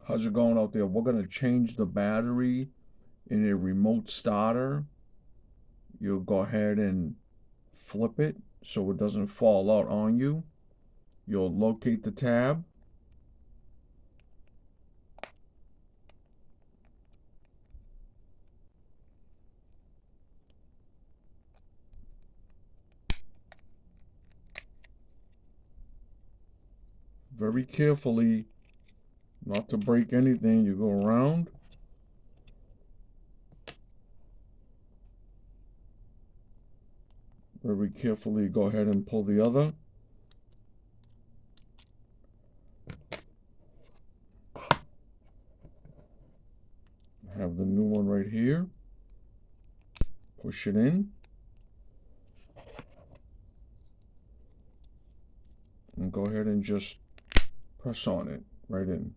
How's it going out there? We're going to change the battery in a remote starter. You'll go ahead and flip it so it doesn't fall out on you. You'll locate the tab. Very carefully, not to break anything. You go around. Very carefully go ahead and pull the other. Have the new one right here. Push it in. And go ahead and just press on it right in.